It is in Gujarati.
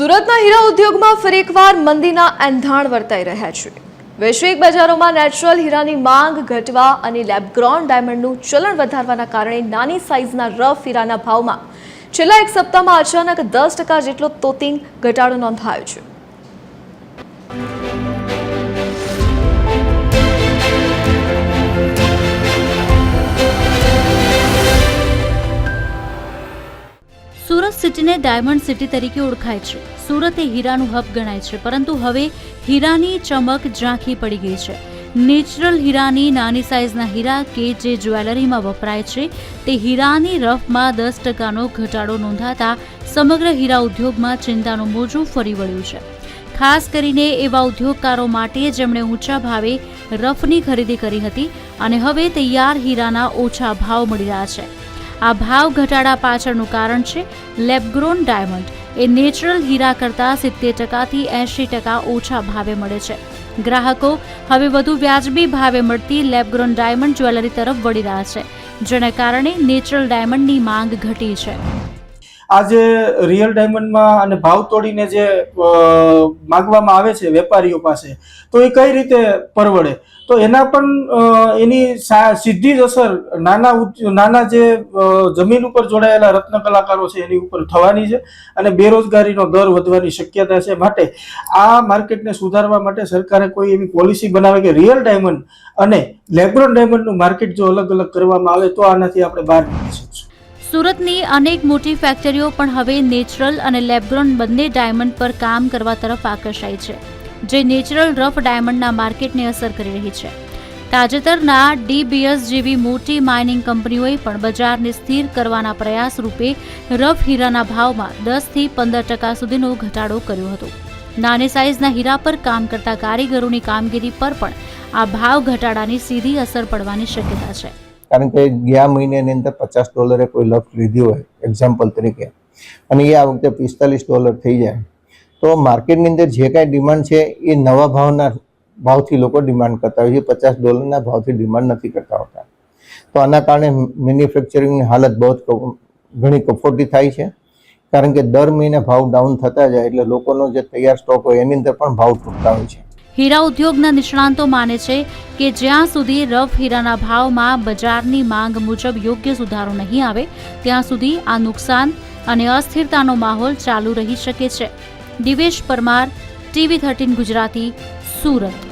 સુરતના હીરા ઉદ્યોગમાં ફરી એકવાર મંદીના એંધાણ વર્તાઈ રહ્યા છે। વૈશ્વિક બજારોમાં નેચરલ હીરાની માંગ ઘટવા અને લેબગ્રોન ડાયમંડનું ચલણ વધારવાના કારણે નાની સાઇઝના રફ હીરાના ભાવમાં છેલ્લા એક સપ્તાહમાં અચાનક 10% જેટલો તોતિંગ ઘટાડો નોંધાયો છે। સુરત સિટીને ડાયમંડ સિટી તરીકે ઓળખાય છે। સુરત એ હીરાનું હબ ગણાય છે, પરંતુ હવે હીરાની ચમક ઝાંખી પડી ગઈ છે। નેચરલ હીરાની નાની સાઇઝના હીરા કે જે જ્વેલરીમાં વપરાય છે તે હીરાની રફમાં 10%નો ઘટાડો નોંધાતા સમગ્ર હીરા ઉદ્યોગમાં ચિંતાનું મોજું ફરી વળ્યું છે। ખાસ કરીને એવા ઉદ્યોગકારો માટે જેમણે ઊંચા ભાવે રફની ખરીદી કરી હતી અને હવે તૈયાર હીરાના ઓછા ભાવ મળી રહ્યા છે। આ ભાવ ઘટાડા પાછળનું કારણ છે લેબગ્રોન ડાયમંડ એ નેચરલ હીરા કરતાં 70%થી 80% ઓછા ભાવે મળે છે। ગ્રાહકો હવે વધુ વ્યાજબી ભાવે મળતી લેબગ્રોન ડાયમંડ જ્વેલરી તરફ વળી રહ્યા છે, જેના કારણે નેચરલ ડાયમંડની માંગ ઘટી છે। આજે રિયલ ડાયમંડમાં અને ભાવ તોડીને જે માંગવામાં આવે છે વેપારીઓ પાસે, તો એ કઈ રીતે પરવડે? તો એના પણ એની સીધી જ અસર નાના જે જમીન ઉપર જોડાયેલા રત્ન કલાકારો છે એની ઉપર થવાની છે અને બેરોજગારીનો દર વધવાની શક્યતા છે। માટે આ માર્કેટને સુધારવા માટે સરકારે કોઈ એવી પોલિસી બનાવે કે રિયલ ડાયમંડ અને લેબગ્રોન ડાયમંડનું માર્કેટ જો અલગ અલગ કરવામાં આવે તો આનાથી આપણે બહાર નીકળી શકીશું। સુરતની અનેક મોટી ફેક્ટરીઓ પણ હવે નેચરલ અને લેબગ્રોન બંને ડાયમંડ પર કામ કરવા તરફ આકર્ષાઈ છે, જે નેચરલ રફ ડાયમંડના માર્કેટને અસર કરી રહી છે। તાજેતરના ડીબીએસ જેવી મોટી માઇનિંગ કંપનીઓએ પણ બજારને સ્થિર કરવાના પ્રયાસ રૂપે રફ હીરાના ભાવમાં 10થી 15% સુધીનો ઘટાડો કર્યો હતો। નાની સાઇઝના હીરા પર કામ કરતા કારીગરોની કામગીરી પર પણ આ ભાવ ઘટાડાની સીધી અસર પડવાની શક્યતા છે। કારણ કે ગયા મહિનાની અંદર $50 કોઈ લફ લીધી હોય એક્ઝામ્પલ તરીકે, અને એ આ વખતે $45 થઈ જાય, તો માર્કેટની અંદર જે કાંઈ ડિમાન્ડ છે એ નવા ભાવથી લોકો ડિમાન્ડ કરતા હોય છે, $50 ભાવથી ડિમાન્ડ નથી કરતા હોતા। તો આના કારણે મેન્યુફેક્ચરિંગની હાલત બહુ ઘણી કફોટી થાય છે, કારણ કે દર મહિને ભાવ ડાઉન થતા જાય એટલે લોકોનો જે તૈયાર સ્ટોક હોય એની અંદર પણ ભાવ તૂટતા હોય છે। હીરા ઉદ્યોગના નિષ્ણાંતો માને છે કે જ્યાં સુધી રફ હીરાના ભાવમાં બજારની માંગ મુજબ યોગ્ય સુધારો નહીં આવે ત્યાં સુધી આ નુકસાન અને અસ્થિરતાનો માહોલ ચાલુ રહી શકે છે। દિવેશ પરમાર, TV13 ગુજરાતી, સુરત।